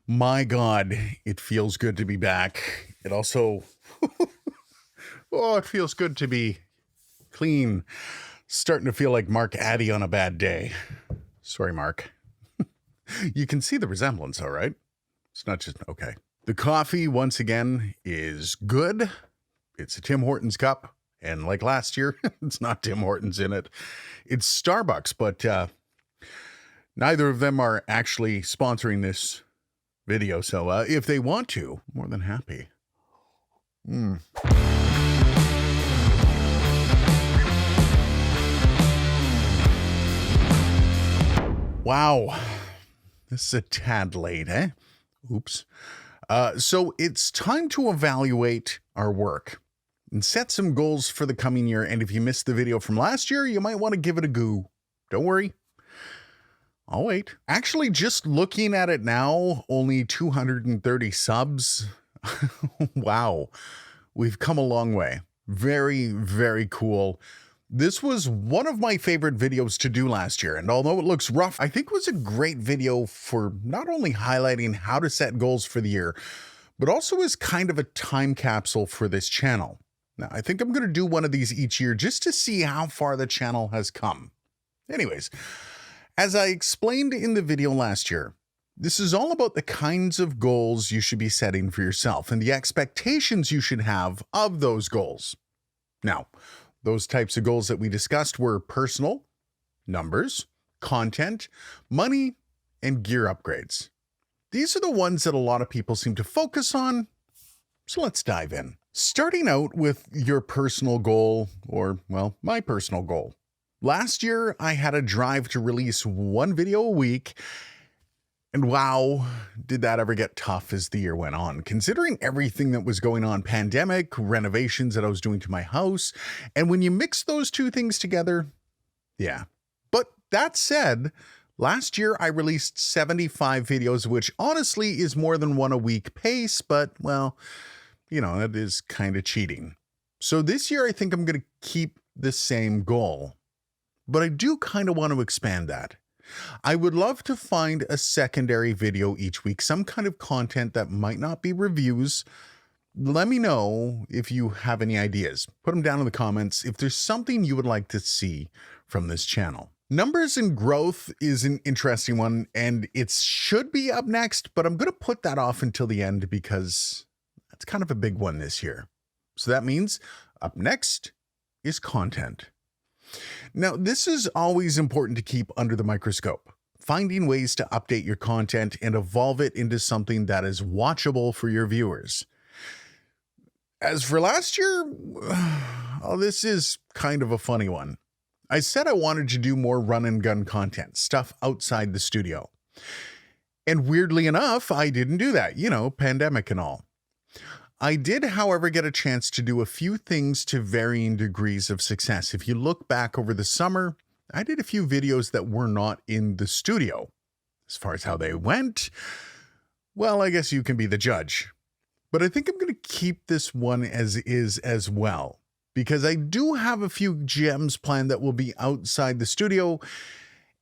My God, it feels good to be back. It also, it feels good to be clean. Starting to feel like Mark Addy on a bad day. Sorry, Mark. You can see the resemblance, all right? It's not just, okay. The coffee, once again, is good. It's a Tim Hortons cup. And like last year, it's not Tim Hortons in it. It's Starbucks, but neither of them are actually sponsoring this video. So if they want to, more than happy. Wow. This is a tad late, eh? Oops. So it's time to evaluate our work and set some goals for the coming year. And if you missed the video from last year, you might want to give it a go. Don't worry. I'll wait. Actually, just looking at it now, only 230 subs. Wow. We've come a long way. Very, very cool. This was one of my favorite videos to do last year, and although it looks rough, I think it was a great video for not only highlighting how to set goals for the year, but also as kind of a time capsule for this channel. Now, I think I'm going to do one of these each year just to see how far the channel has come. Anyways, as I explained in the video last year, this is all about the kinds of goals you should be setting for yourself and the expectations you should have of those goals. Now, those types of goals that we discussed were personal, numbers, content, money, and gear upgrades. These are the ones that a lot of people seem to focus on, so let's dive in. Starting out with your personal goal, or, well, my personal goal. Last year, I had a drive to release one video a week, and wow, did that ever get tough as the year went on, considering everything that was going on, pandemic, renovations that I was doing to my house, and when you mix those two things together, yeah. But that said, last year I released 75 videos, which honestly is more than one a week pace, but well, you know, it is kind of cheating. So this year I think I'm going to keep the same goal, but I do kind of want to expand that. I would love to find a secondary video each week, some kind of content that might not be reviews. Let me know if you have any ideas. Put them down in the comments if there's something you would like to see from this channel. Numbers and growth is an interesting one, and it should be up next, but I'm going to put that off until the end because that's kind of a big one this year. So that means up next is content. Now, this is always important to keep under the microscope, finding ways to update your content and evolve it into something that is watchable for your viewers. As for last year, oh, this is kind of a funny one. I said I wanted to do more run and gun content, stuff outside the studio. And weirdly enough, I didn't do that, you know, pandemic and all. I did, however, get a chance to do a few things to varying degrees of success. If you look back over the summer, I did a few videos that were not in the studio. As far as how they went, well, I guess you can be the judge. But I think I'm going to keep this one as is as well, because I do have a few gems planned that will be outside the studio.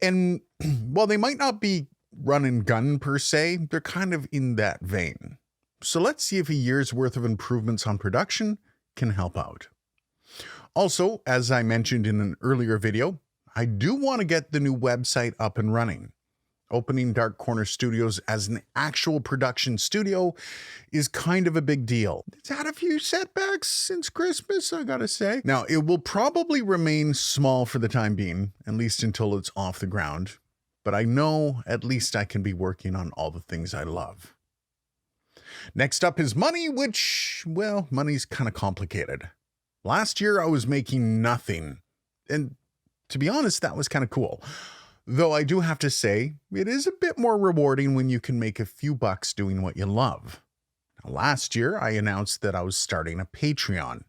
And while they might not be run and gun per se, they're kind of in that vein. So let's see if a year's worth of improvements on production can help out. Also, as I mentioned in an earlier video, I do want to get the new website up and running. Opening Dark Corner Studios as an actual production studio is kind of a big deal. It's had a few setbacks since Christmas, I gotta say. Now, it will probably remain small for the time being, at least until it's off the ground. But I know at least I can be working on all the things I love. Next up is money, which, well, money's kind of complicated. Last year, I was making nothing. And to be honest, that was kind of cool. Though I do have to say, it is a bit more rewarding when you can make a few bucks doing what you love. Now, last year, I announced that I was starting a Patreon.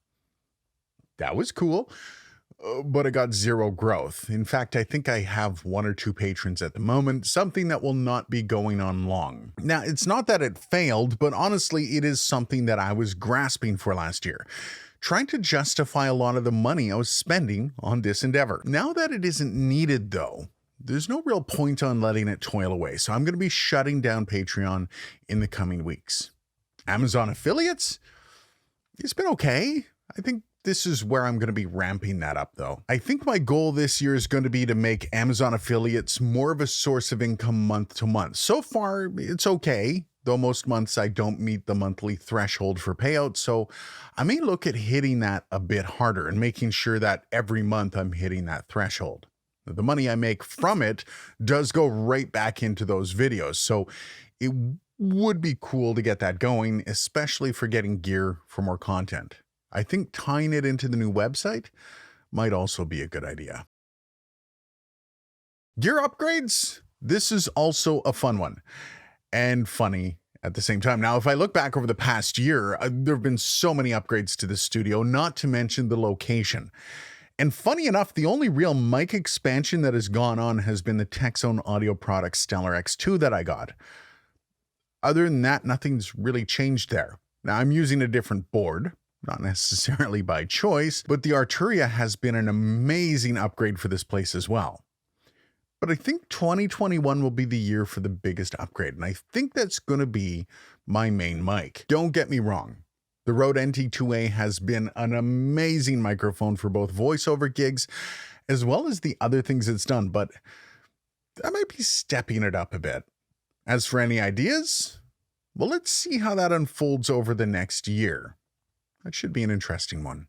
That was cool, but it got zero growth. In fact, I think I have 1 or 2 patrons at the moment, something that will not be going on long. Now, it's not that it failed, but honestly, it is something that I was grasping for last year, trying to justify a lot of the money I was spending on this endeavor. Now that it isn't needed, though, there's no real point on letting it toil away. So I'm going to be shutting down Patreon in the coming weeks. Amazon affiliates, it's been okay. I think this is where I'm going to be ramping that up, though. I think my goal this year is going to be to make Amazon affiliates more of a source of income month to month. So far, it's okay, though most months I don't meet the monthly threshold for payouts. So I may look at hitting that a bit harder and making sure that every month I'm hitting that threshold. The money I make from it does go right back into those videos. So it would be cool to get that going, especially for getting gear for more content. I think tying it into the new website might also be a good idea. Gear upgrades. This is also a fun one and funny at the same time. Now, if I look back over the past year, there have been so many upgrades to the studio, not to mention the location. And funny enough, the only real mic expansion that has gone on has been the Texone audio product Stellar X2 that I got. Other than that, nothing's really changed there. Now, I'm using a different board, not necessarily by choice, but the Arturia has been an amazing upgrade for this place as well. But I think 2021 will be the year for the biggest upgrade, and I think that's going to be my main mic. Don't get me wrong. The Rode NT2A has been an amazing microphone for both voiceover gigs as well as the other things it's done, but I might be stepping it up a bit. As for any ideas, well, let's see how that unfolds over the next year. That should be an interesting one.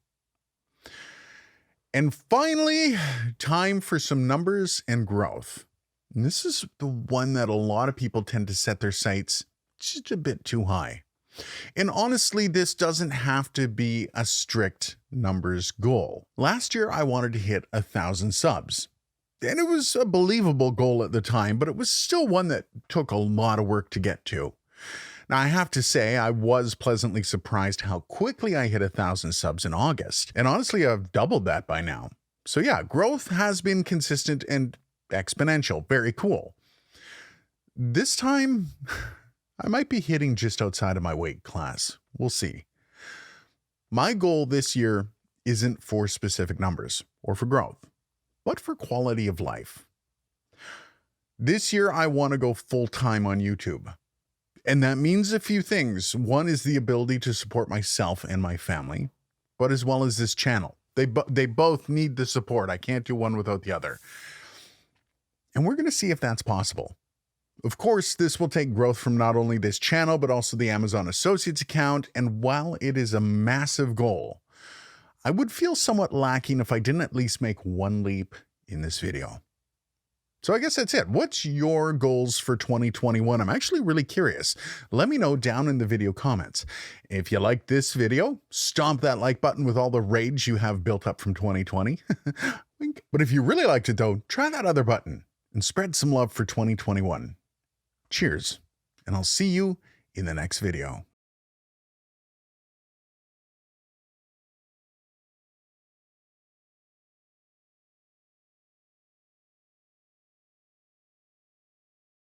And finally, time for some numbers and growth. And this is the one that a lot of people tend to set their sights just a bit too high. And honestly, this doesn't have to be a strict numbers goal. Last year, I wanted to hit 1,000 subs. And it was a believable goal at the time, but it was still one that took a lot of work to get to. Now, I have to say, I was pleasantly surprised how quickly I hit 1,000 subs in August. And honestly, I've doubled that by now. So yeah, growth has been consistent and exponential. Very cool. This time, I might be hitting just outside of my weight class. We'll see. My goal this year isn't for specific numbers or for growth, but for quality of life. This year, I want to go full-time on YouTube. And that means a few things. One is the ability to support myself and my family, but as well as this channel. They both need the support. I can't do one without the other. And we're going to see if that's possible. Of course, this will take growth from not only this channel, but also the Amazon Associates account. And while it is a massive goal, I would feel somewhat lacking if I didn't at least make one leap in this video. So I guess that's it. What's your goals for 2021? I'm actually really curious. Let me know down in the video comments. If you like this video, stomp that like button with all the rage you have built up from 2020. But if you really liked it though, try that other button and spread some love for 2021. Cheers, and I'll see you in the next video.